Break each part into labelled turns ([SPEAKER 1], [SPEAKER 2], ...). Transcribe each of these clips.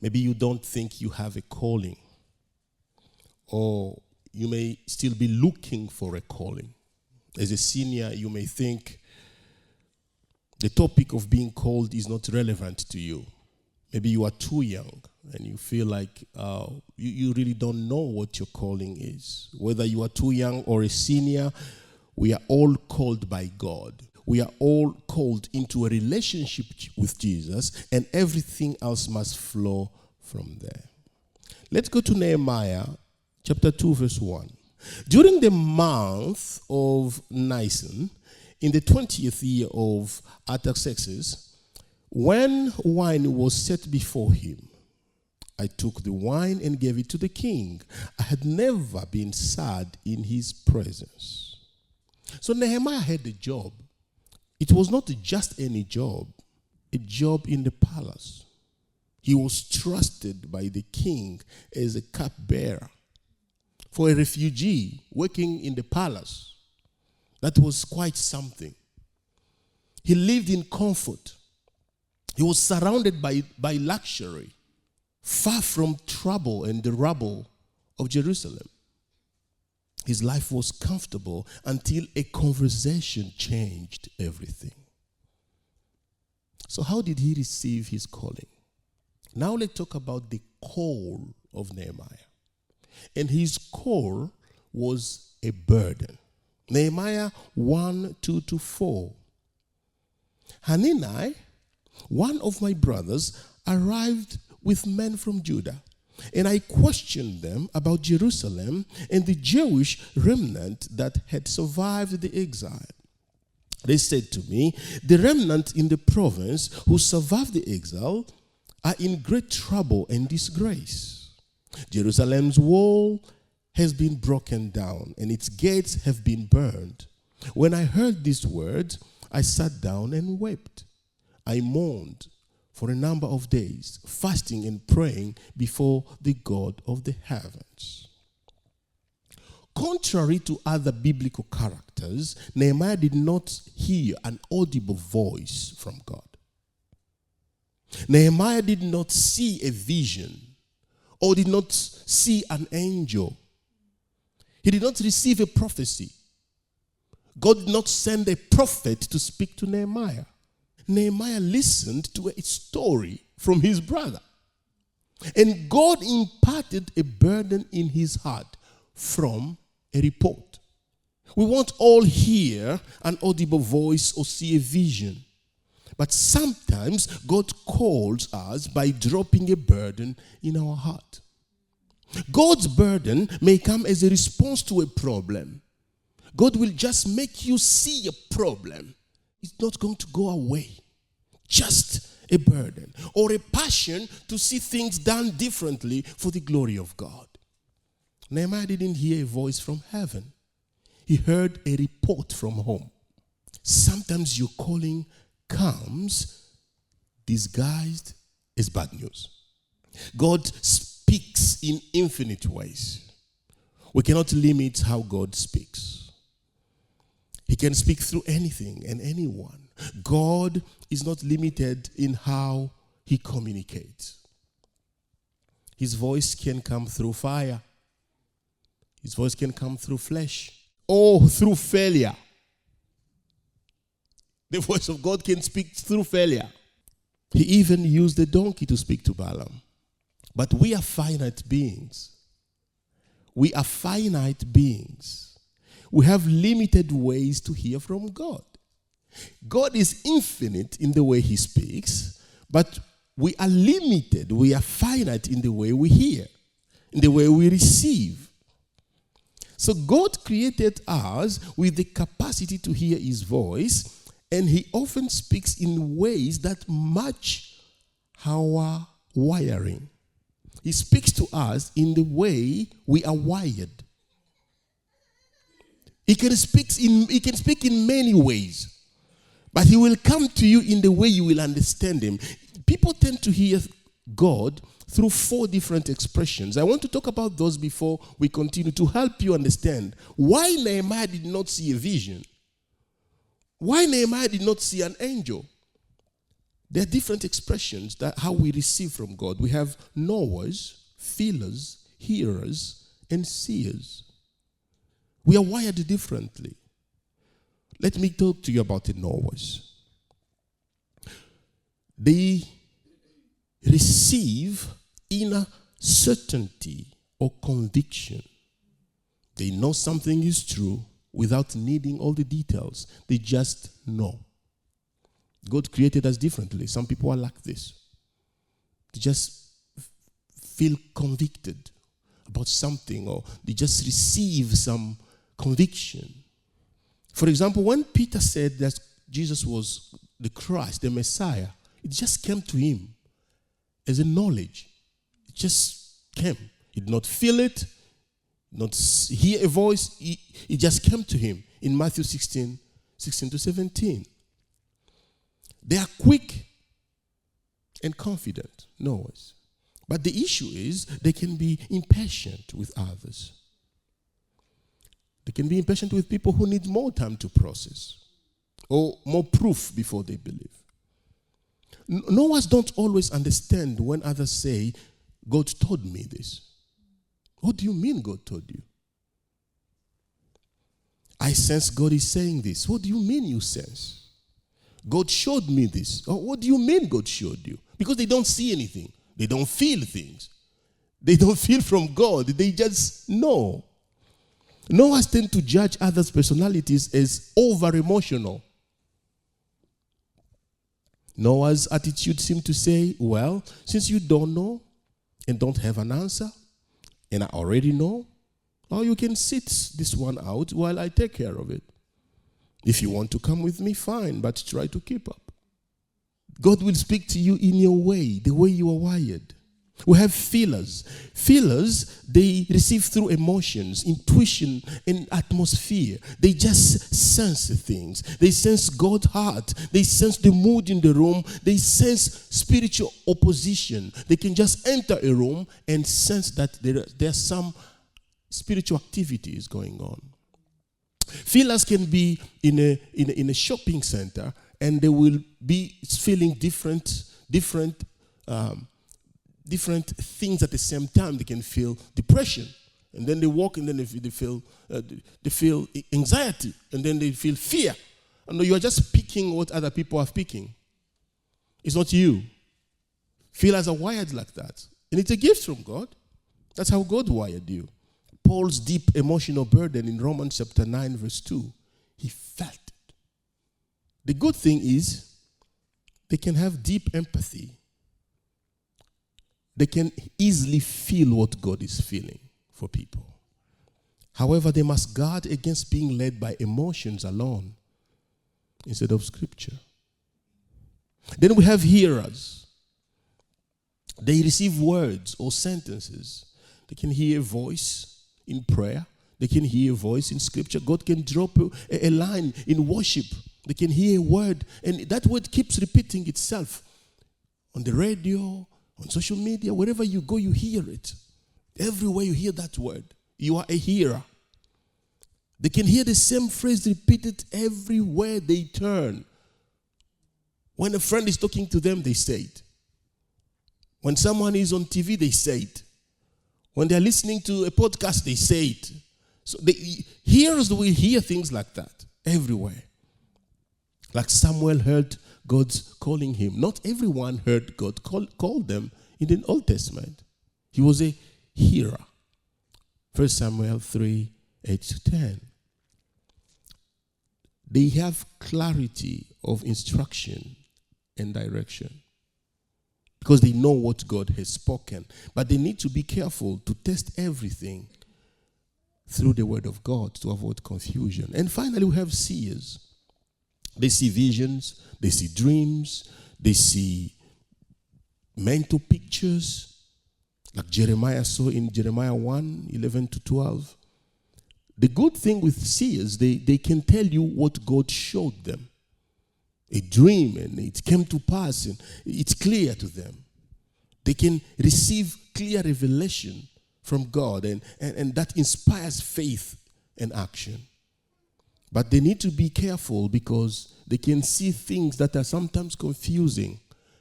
[SPEAKER 1] Maybe you don't think you have a calling, or you may still be looking for a calling. As a senior, you may think the topic of being called is not relevant to you. Maybe you are too young and you feel like you really don't know what your calling is. Whether you are too young or a senior, we are all called by God. We are all called into a relationship with Jesus, and everything else must flow from there. Let's go to Nehemiah chapter 2, verse 1. During the month of Nisan, in the 20th year of Artaxerxes, when wine was set before him, I took the wine and gave it to the king. I had never been sad in his presence. So Nehemiah had a job. It was not just any job, a job in the palace. He was trusted by the king as a cupbearer. For a refugee working in the palace, that was quite something. He lived in comfort. He was surrounded by luxury, far from trouble and the rubble of Jerusalem. His life was comfortable until a conversation changed everything. So how did he receive his calling? Now let's talk about the call of Nehemiah. And his call was a burden. Nehemiah 1:2-4. Hanani, one of my brothers, arrived with men from Judah, and I questioned them about Jerusalem and the Jewish remnant that had survived the exile. They said to me, the remnant in the province who survived the exile are in great trouble and disgrace. Jerusalem's wall has been broken down, and its gates have been burned. When I heard these words, I sat down and wept. I mourned for a number of days, fasting and praying before the God of the heavens. Contrary to other biblical characters, Nehemiah did not hear an audible voice from God. Nehemiah did not see a vision or did not see an angel. He did not receive a prophecy. God did not send a prophet to speak to Nehemiah. Nehemiah listened to a story from his brother. And God imparted a burden in his heart from a report. We won't all hear an audible voice or see a vision. But sometimes God calls us by dropping a burden in our heart. God's burden may come as a response to a problem. God will just make you see a problem. It's not going to go away. Just a burden or a passion to see things done differently for the glory of God. Nehemiah didn't hear a voice from heaven. He heard a report from home. Sometimes your calling comes disguised as bad news. God speaks in infinite ways. We cannot limit how God speaks. He can speak through anything and anyone. God is not limited in how he communicates. His voice can come through fire. His voice can come through flesh or through failure. The voice of God can speak through failure. He even used the donkey to speak to Balaam. But we are finite beings. We are finite beings. We have limited ways to hear from God. God is infinite in the way he speaks, but we are limited. We are finite in the way we hear, in the way we receive. So God created us with the capacity to hear his voice, and he often speaks in ways that match our wiring. He speaks to us in the way we are wired. He can speak in many ways, but he will come to you in the way you will understand him. People tend to hear God through 4 different expressions. I want to talk about those before we continue to help you understand why Nehemiah did not see a vision. Why Nehemiah did not see an angel. There are different expressions that how we receive from God. We have knowers, feelers, hearers, and seers. We are wired differently. Let me talk to you about the knowers. They receive inner certainty or conviction. They know something is true without needing all the details. They just know. God created us differently. Some people are like this. They just feel convicted about something, or they just receive some conviction. For example, when Peter said that Jesus was the Christ, the Messiah, it just came to him as a knowledge. It just came. He did not feel it, not hear a voice. It just came to him in Matthew 16 to 17. They are quick and confident knowers. But the issue is they can be impatient with others. They can be impatient with people who need more time to process or more proof before they believe. Knowers don't always understand when others say, God told me this. What do you mean God told you? I sense God is saying this. What do you mean you sense? God showed me this. Oh, what do you mean God showed you? Because they don't see anything. They don't feel things. They don't feel from God. They just know. Knowers tend to judge others' personalities as over-emotional. Noah's attitude seemed to say, well, since you don't know and don't have an answer, and I already know, well, you can sit this one out while I take care of it. If you want to come with me, fine, but try to keep up. God will speak to you in your way, the way you are wired. We have feelers. Feelers, they receive through emotions, intuition, and atmosphere. They just sense things. They sense God's heart. They sense the mood in the room. They sense spiritual opposition. They can just enter a room and sense that there's some spiritual activities going on. Feelers can be in a shopping center, and they will be feeling different things at the same time. They can feel depression, and then they walk, and then they feel anxiety, and then they feel fear. And you are just picking what other people are picking. It's not you. Feelers are wired like that, and it's a gift from God. That's how God wired you. Paul's deep emotional burden in Romans chapter 9 verse 2, he felt it. The good thing is they can have deep empathy. They can easily feel what God is feeling for people. However, they must guard against being led by emotions alone instead of Scripture. Then we have hearers. They receive words or sentences. They can hear a voice in prayer. They can hear a voice in Scripture. God can drop a line in worship. They can hear a word, and that word keeps repeating itself on the radio, on social media, wherever you go, you hear it. Everywhere you hear that word, you are a hearer. They can hear the same phrase repeated everywhere they turn. When a friend is talking to them, they say it. When someone is on TV, they say it. When they're listening to a podcast, they say it. So hearers will hear things like that everywhere. Like Samuel heard God's calling him. Not everyone heard God call them in the Old Testament. He was a hearer. 1 Samuel 3, 8 to 10. They have clarity of instruction and direction because they know what God has spoken. But they need to be careful to test everything through the word of God to avoid confusion. And finally, we have seers. They see visions, they see dreams, they see mental pictures, like Jeremiah saw in Jeremiah 1, 11 to 12. The good thing with seers, they can tell you what God showed them. A dream, and it came to pass, and it's clear to them. They can receive clear revelation from God, and that inspires faith and action. But they need to be careful because they can see things that are sometimes confusing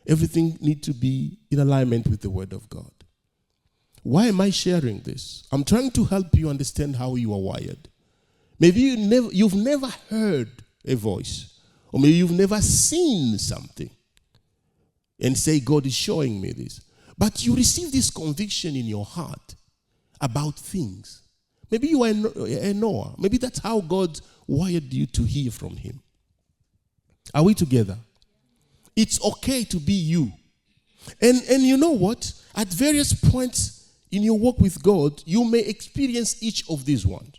[SPEAKER 1] Everything needs to be in alignment with the Word of God. Why am I sharing this? I'm trying to help you understand how you are wired. Maybe you've never heard a voice, or maybe you've never seen something and say, God is showing me this. But you receive this conviction in your heart about things. Maybe you are a knower. Maybe that's how God wired you to hear from Him. Are we together? It's okay to be you. And you know what? At various points in your walk with God, you may experience each of these ones.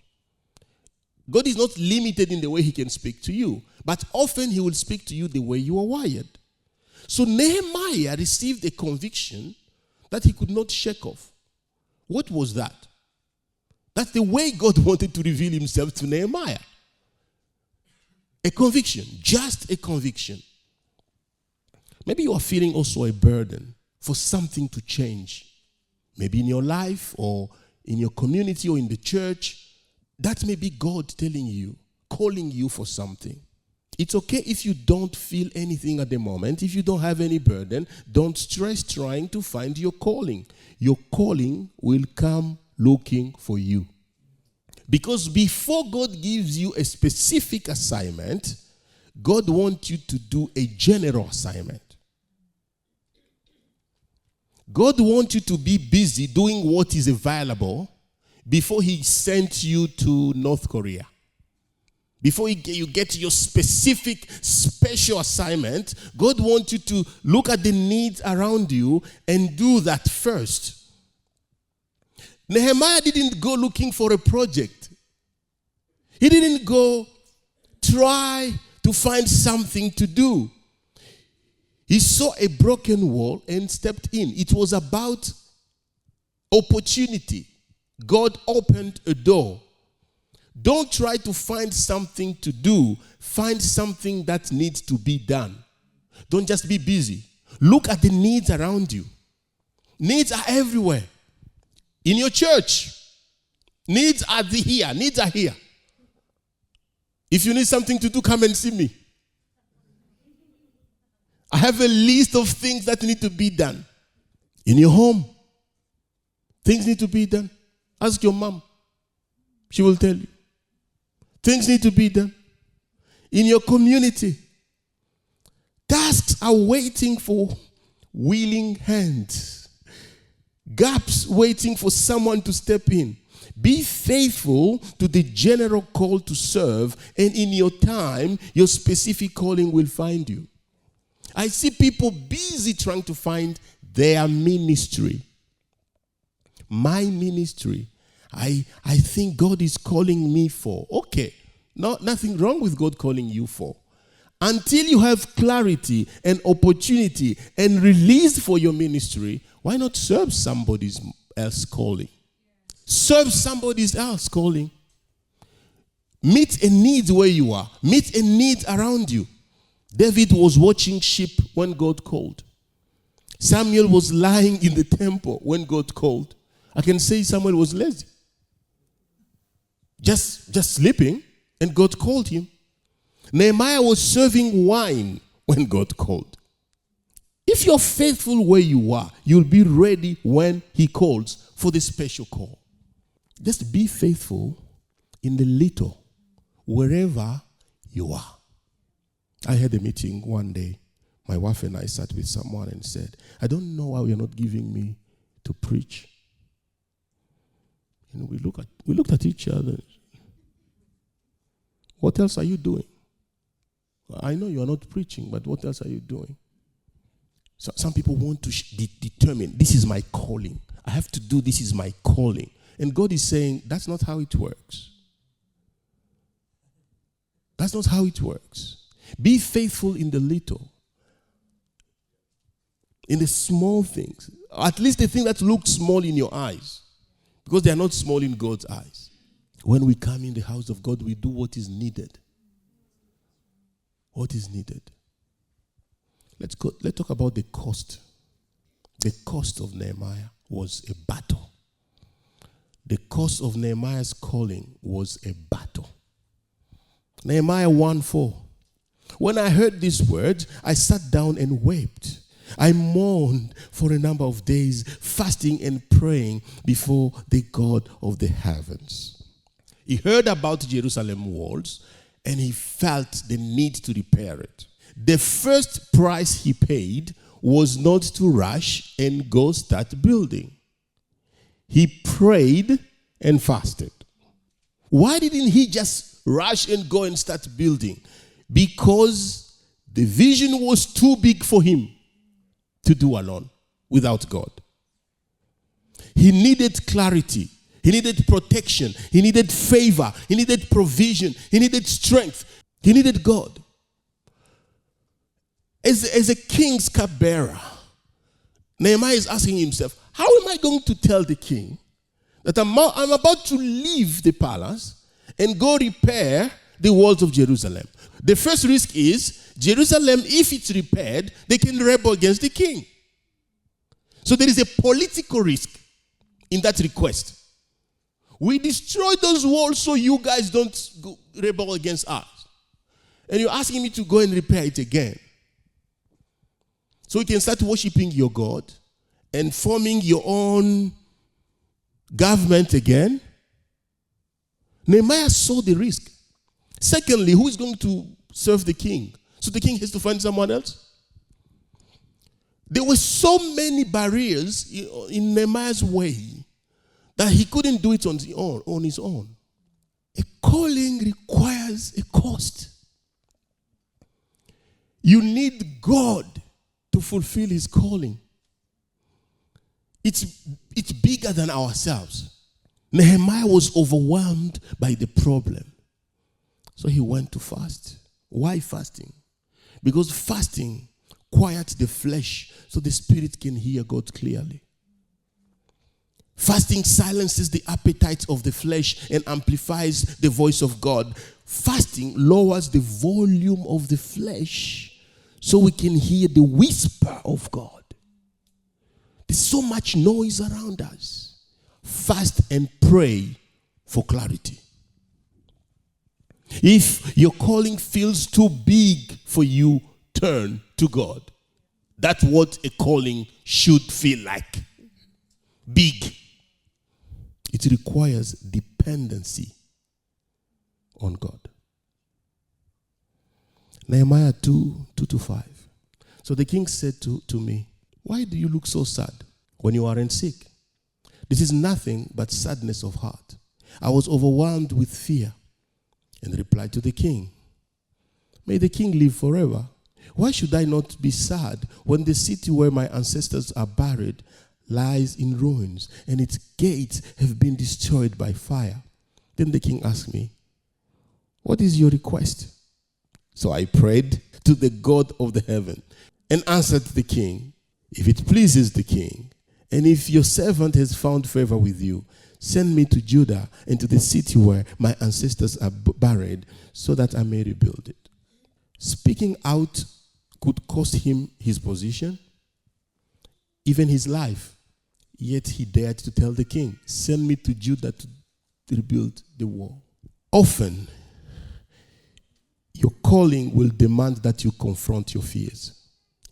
[SPEAKER 1] God is not limited in the way He can speak to you, but often He will speak to you the way you are wired. So Nehemiah received a conviction that he could not shake off. What was that? That's the way God wanted to reveal Himself to Nehemiah. A conviction, just a conviction. Maybe you are feeling also a burden for something to change. Maybe in your life or in your community or in the church. That may be God telling you, calling you for something. It's okay if you don't feel anything at the moment. If you don't have any burden, don't stress trying to find your calling. Your calling will come looking for you. Because before God gives you a specific assignment, God wants you to do a general assignment. God wants you to be busy doing what is available before He sent you to North Korea. Before you get your specific, special assignment, God wants you to look at the needs around you and do that first. Nehemiah didn't go looking for a project. He didn't go try to find something to do. He saw a broken wall and stepped in. It was about opportunity. God opened a door. Don't try to find something to do. Find something that needs to be done. Don't just be busy. Look at the needs around you. Needs are everywhere. In your church, needs are here. Needs are here. If you need something to do, come and see me. I have a list of things that need to be done. In your home, things need to be done. Ask your mom. She will tell you. Things need to be done. In your community, tasks are waiting for willing hands. Gaps waiting for someone to step in. Be faithful to the general call to serve, and in your time, your specific calling will find you. I see people busy trying to find their ministry. My ministry. I think God is calling me for. Okay, nothing wrong with God calling you for. Until you have clarity and opportunity and release for your ministry, why not serve somebody else's calling? Serve somebody else's calling. Meet a need where you are. Meet a need around you. David was watching sheep when God called. Samuel was lying in the temple when God called. I can say Samuel was lazy. Just sleeping, and God called him. Nehemiah was serving wine when God called. If you're faithful where you are, you'll be ready when He calls for the special call. Just be faithful in the little, wherever you are. I had a meeting one day. My wife and I sat with someone and said, I don't know why you're not giving me to preach. And we looked at each other. What else are you doing? I know you are not preaching, but what else are you doing? So some people want to determine, this is my calling. I have to do this is my calling. And God is saying, that's not how it works. That's not how it works. Be faithful in the little. In the small things. At least the thing that looks small in your eyes. Because they are not small in God's eyes. When we come in the house of God, we do what is needed. What is needed? Let's talk about the cost. The cost of Nehemiah was a battle. The cost of Nehemiah's calling was a battle. Nehemiah 1:4. When I heard these words, I sat down and wept. I mourned for a number of days, fasting and praying before the God of the heavens. He heard about Jerusalem walls and he felt the need to repair it. The first price he paid was not to rush and go start building. He prayed and fasted. Why didn't he just rush and go and start building? Because the vision was too big for him to do alone without God. He needed clarity. He needed protection. He needed favor. He needed provision. He needed strength. He needed God. As a king's cupbearer, Nehemiah is asking himself, how am I going to tell the king that I'm about to leave the palace and go repair the walls of Jerusalem? The first risk is Jerusalem, if it's repaired, they can rebel against the king. So there is a political risk in that request. We destroy those walls so you guys don't rebel against us. And you're asking me to go and repair it again. So you can start worshiping your God and forming your own government again. Nehemiah saw the risk. Secondly, who is going to serve the king? So the king has to find someone else. There were so many barriers in Nehemiah's way that he couldn't do it on his own. A calling requires a cost. You need God to fulfill his calling. It's bigger than ourselves. Nehemiah was overwhelmed by the problem. So he went to fast. Why fasting? Because fasting quiets the flesh so the spirit can hear God clearly. Fasting silences the appetite of the flesh and amplifies the voice of God. Fasting lowers the volume of the flesh so we can hear the whisper of God. There's so much noise around us. Fast and pray for clarity. If your calling feels too big for you, turn to God. That's what a calling should feel like. Big. It requires dependency on God. Nehemiah 2:5. So the king said to me, why do you look so sad when you aren't sick? This is nothing but sadness of heart. I was overwhelmed with fear and replied to the king, may the king live forever. Why should I not be sad when the city where my ancestors are buried lies in ruins and its gates have been destroyed by fire? Then the king asked me, what is your request? So I prayed to the God of the heaven and answered the king, if it pleases the king, and if your servant has found favor with you, send me to Judah and to the city where my ancestors are buried so that I may rebuild it. Speaking out could cost him his position, even his life. Yet he dared to tell the king, send me to Judah to rebuild the wall. Often, your calling will demand that you confront your fears.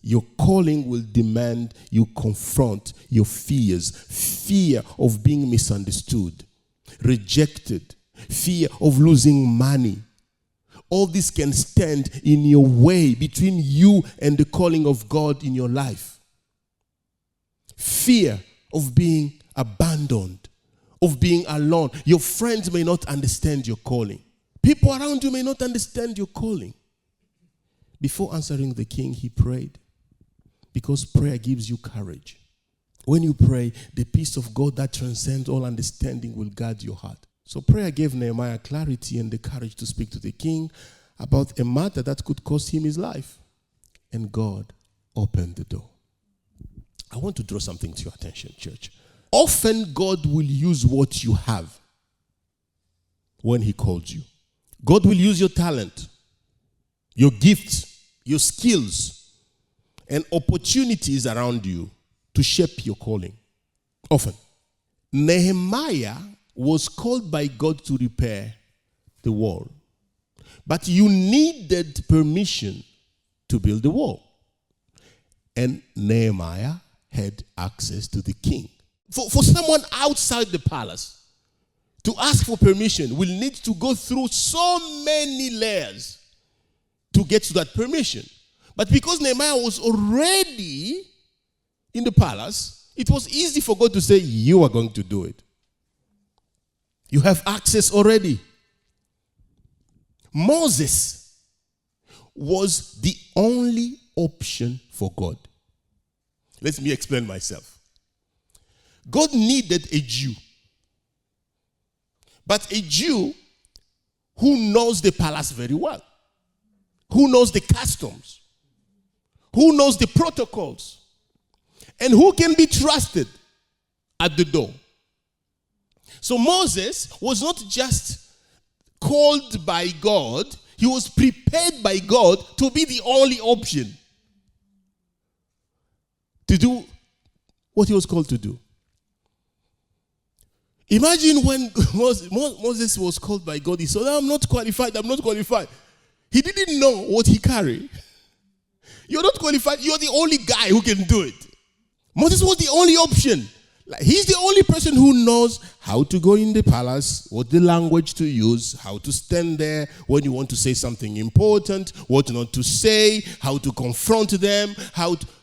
[SPEAKER 1] Your calling will demand you confront your fears. Fear of being misunderstood, rejected, fear of losing money. All this can stand in your way between you and the calling of God in your life. Fear of being abandoned, of being alone. Your friends may not understand your calling. People around you may not understand your calling. Before answering the king, he prayed. Because prayer gives you courage. When you pray, the peace of God that transcends all understanding will guard your heart. So prayer gave Nehemiah clarity and the courage to speak to the king about a matter that could cost him his life. And God opened the door. I want to draw something to your attention, church. Often God will use what you have when he calls you. God will use your talent, your gifts, your skills, and opportunities around you to shape your calling. Often. Nehemiah was called by God to repair the wall. But you needed permission to build the wall. And Nehemiah had access to the king. For someone outside the palace to ask for permission will need to go through so many layers to get to that permission. But because Nehemiah was already in the palace, it was easy for God to say, you are going to do it. You have access already. Moses was the only option for God. Let me explain myself. God needed a Jew. But a Jew who knows the palace very well, who knows the customs, who knows the protocols, and who can be trusted at the door. So Moses was not just called by God, he was prepared by God to be the only option to do what he was called to do. Imagine when Moses was called by God, he said, I'm not qualified. He didn't know what he carried. You're not qualified. You're the only guy who can do it. Moses was the only option. He's the only person who knows how to go in the palace, what the language to use, how to stand there when you want to say something important, what not to say, how to confront them.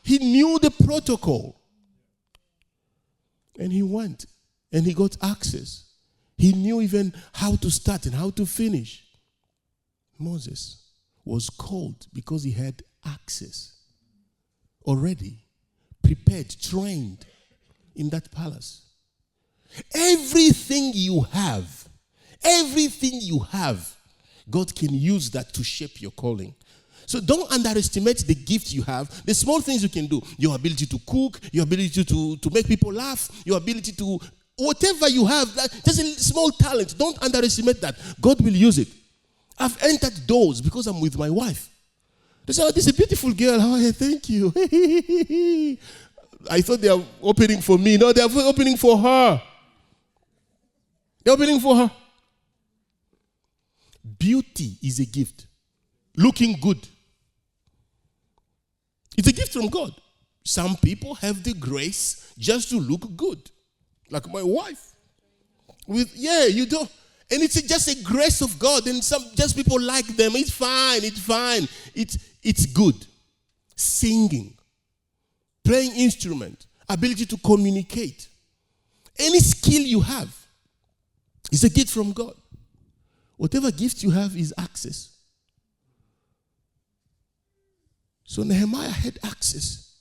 [SPEAKER 1] He knew the protocol. And he went. And he got access. He knew even how to start and how to finish. Moses was called because he had access. Already prepared, trained in that palace. Everything you have, God can use that to shape your calling. So don't underestimate the gift you have, the small things you can do, your ability to cook, your ability to make people laugh, your ability to, whatever you have, just a small talent, don't underestimate that. God will use it. I've entered doors because I'm with my wife. They say, oh, this is a beautiful girl. Oh, thank you. I thought they are opening for me. No, they are opening for her. They're opening for her. Beauty is a gift. Looking good. It's a gift from God. Some people have the grace just to look good. Like my wife. You don't. And it's just a grace of God. And just people like them. It's fine. It's good. Singing. Playing instrument. Ability to communicate. Any skill you have is a gift from God. Whatever gift you have is access. So Nehemiah had access.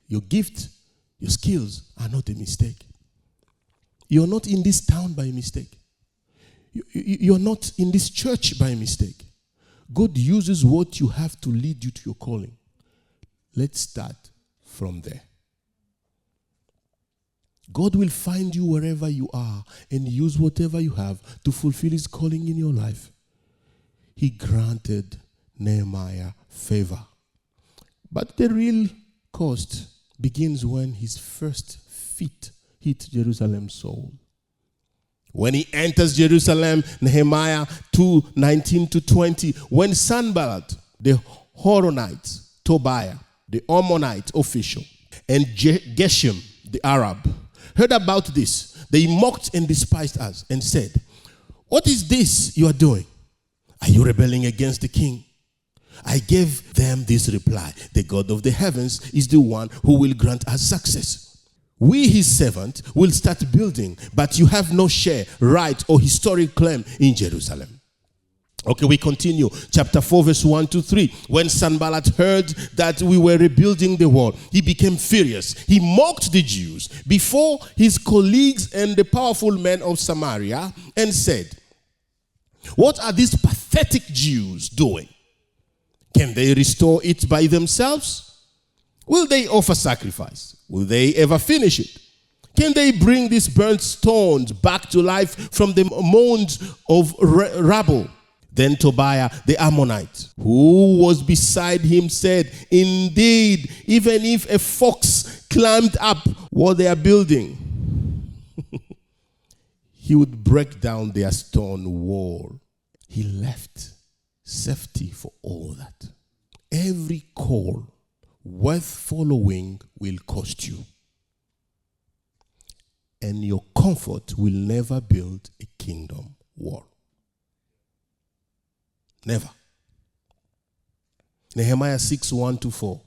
[SPEAKER 1] Your gift, your skills are not a mistake. You're not in this town by mistake. You're not in this church by mistake. God uses what you have to lead you to your calling. Let's start from there. God will find you wherever you are and use whatever you have to fulfill his calling in your life. He granted Nehemiah favor. But the real cost begins when his first feet hit Jerusalem's soul. When he enters Jerusalem, Nehemiah 2:19-20, when Sanballat, the Horonite, Tobiah, the Ammonite official, and Geshem, the Arab, heard about this, they mocked and despised us and said, what is this you are doing? Are you rebelling against the king? I gave them this reply. The God of the heavens is the one who will grant us success. We, his servant, will start building, but you have no share, right, or historic claim in Jerusalem. Okay, we continue. Chapter 4, verse 1-3. When Sanballat heard that we were rebuilding the wall, he became furious. He mocked the Jews before his colleagues and the powerful men of Samaria and said, what are these pathetic Jews doing? Can they restore it by themselves? Will they offer sacrifice? Will they ever finish it? Can they bring these burnt stones back to life from the mounds of rubble? Then Tobiah the Ammonite, who was beside him, said, indeed, even if a fox climbed up what they are building, he would break down their stone wall. He left safety for all that. Every call worth following will cost you. And your comfort will never build a kingdom wall. Never. Nehemiah 6:1-4.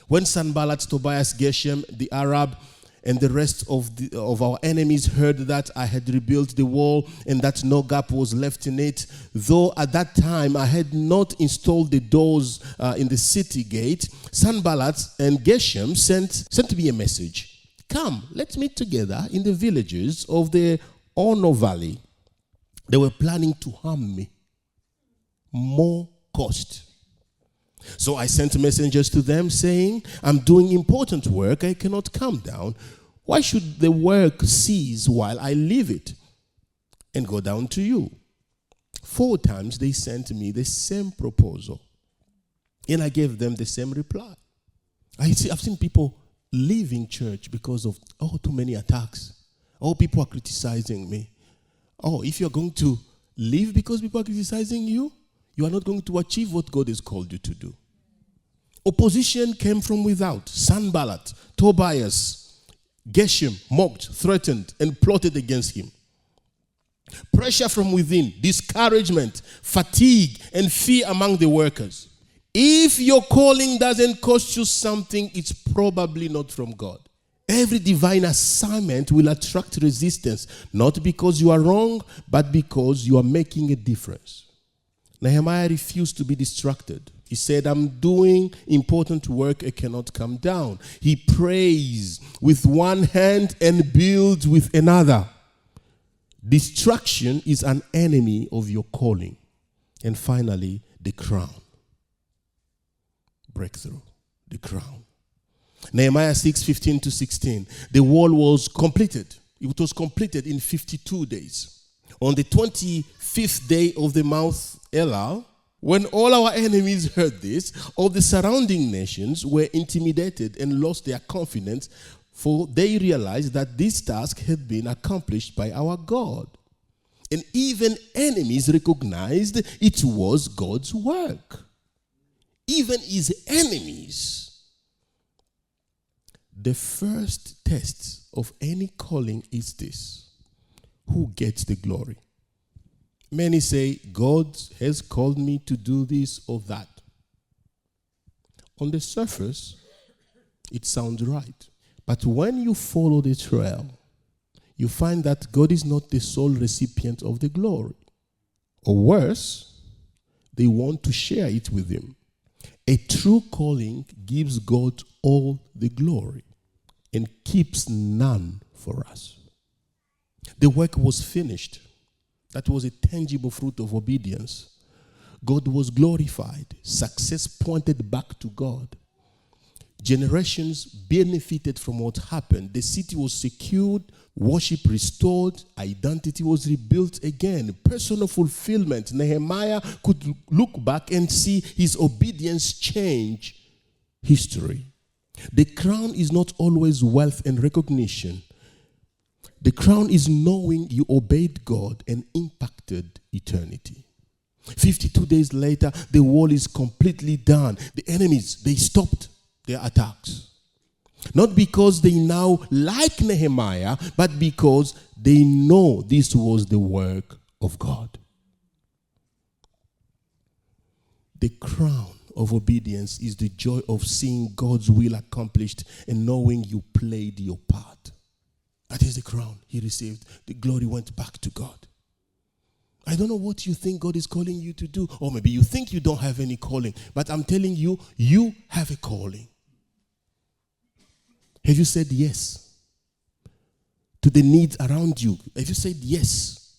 [SPEAKER 1] When Sanballat, Tobias, Geshem, the Arab, and the rest of our enemies heard that I had rebuilt the wall and that no gap was left in it, though at that time I had not installed the doors in the city gate, Sanballat and Geshem sent me a message. Come, let's meet together in the villages of the Ono Valley. They were planning to harm me. More cost. So I sent messengers to them saying, I'm doing important work, I cannot come down. Why should the work cease while I leave it and go down to you? 4 times they sent me the same proposal. And I gave them the same reply. I've seen people leaving church because of, too many attacks. People are criticizing me. If you're going to leave because people are criticizing you, you are not going to achieve what God has called you to do. Opposition came from without. Sanballat, Tobias, Geshem mocked, threatened, and plotted against him. Pressure from within, discouragement, fatigue, and fear among the workers. If your calling doesn't cost you something, it's probably not from God. Every divine assignment will attract resistance, not because you are wrong, but because you are making a difference. Nehemiah refused to be distracted. He said, I'm doing important work, I cannot come down. He prays with one hand and builds with another. Distraction is an enemy of your calling. And finally, the crown. Breakthrough, the crown. Nehemiah 6:15-16. The wall was completed. It was completed in 52 days. On the 25th day of the month Elul, when all our enemies heard this, all the surrounding nations were intimidated and lost their confidence, for they realized that this task had been accomplished by our God. And even enemies recognized it was God's work. Even his enemies. The first test of any calling is this: who gets the glory? Many say, God has called me to do this or that. On the surface, it sounds right. But when you follow the trail, you find that God is not the sole recipient of the glory. Or worse, they want to share it with him. A true calling gives God all the glory and keeps none for us. The work was finished. That was a tangible fruit of obedience. God was glorified. Success pointed back to God. Generations benefited from what happened. The city was secured, worship restored, identity was rebuilt again. Personal fulfillment. Nehemiah could look back and see his obedience change history. The crown is not always wealth and recognition. The crown is knowing you obeyed God and impacted eternity. 52 days later, the wall is completely done. The enemies, they stopped their attacks. Not because they now like Nehemiah, but because they know this was the work of God. The crown of obedience is the joy of seeing God's will accomplished and knowing you played your part. That is the crown he received. The glory went back to God. I don't know what you think God is calling you to do. Or maybe you think you don't have any calling. But I'm telling you, you have a calling. Have you said yes to the needs around you? Have you said yes?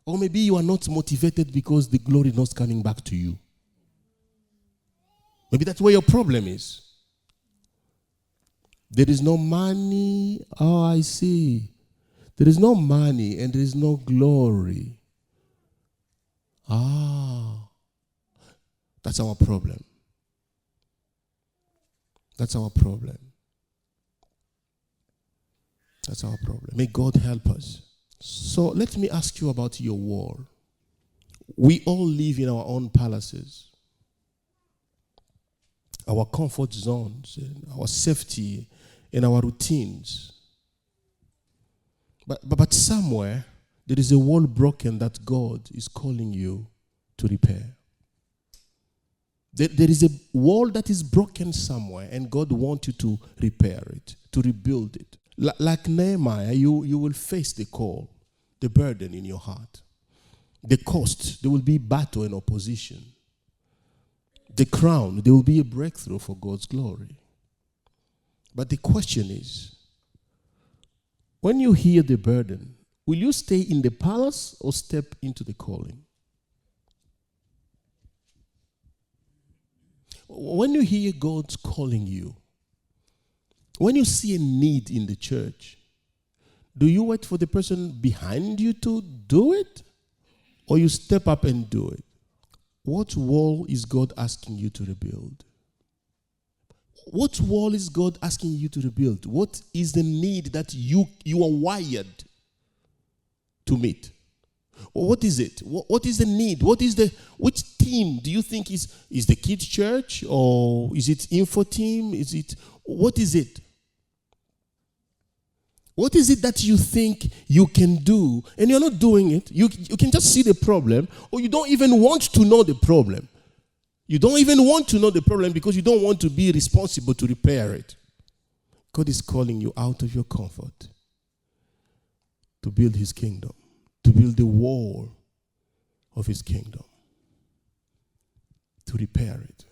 [SPEAKER 1] Or maybe you are not motivated because the glory is not coming back to you. Maybe that's where your problem is. There is no money. Oh, I see. There is no money and there is no glory. That's our problem. That's our problem. That's our problem. May God help us. So let me ask you about your wall. We all live in our own palaces. our comfort zones, and our safety, and our routines. But somewhere, there is a wall broken that God is calling you to repair. There is a wall that is broken somewhere, and God wants you to repair it, to rebuild it. Like Nehemiah, you will face the call, the burden in your heart, the cost. There will be battle and opposition. The crown, there will be a breakthrough for God's glory. But the question is, when you hear the burden, will you stay in the palace or step into the calling? When you hear God's calling you, when you see a need in the church, do you wait for the person behind you to do it? Or you step up and do it? What wall is God asking you to rebuild? What wall is God asking you to rebuild? What is the need that you are wired to meet? Or what is it? What is the need? Which team do you think is the kids' church, or is it info team? What is it? What is it that you think you can do and you're not doing it? You can just see the problem, or you don't even want to know the problem. You don't even want to know the problem because you don't want to be responsible to repair it. God is calling you out of your comfort to build his kingdom, to build the wall of his kingdom, to repair it.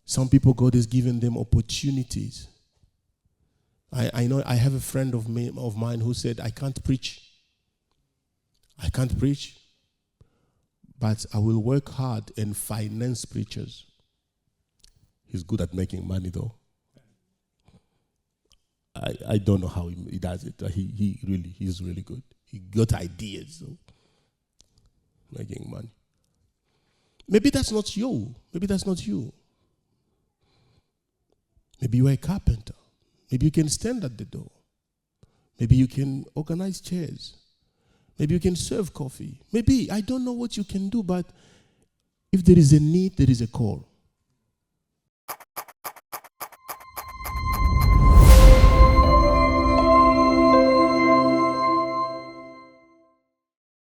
[SPEAKER 1] Some people, God has given them opportunities. I know I have a friend of mine who said, I can't preach, but I will work hard and finance preachers. He's good at making money, though. I don't know how he does it. He's really good. He got ideas, so making money. Maybe that's not you. Maybe that's not you. Maybe you are a carpenter. Maybe you can stand at the door. Maybe you can organize chairs. Maybe you can serve coffee. Maybe, I don't know what you can do, but if there is a need, there is a call.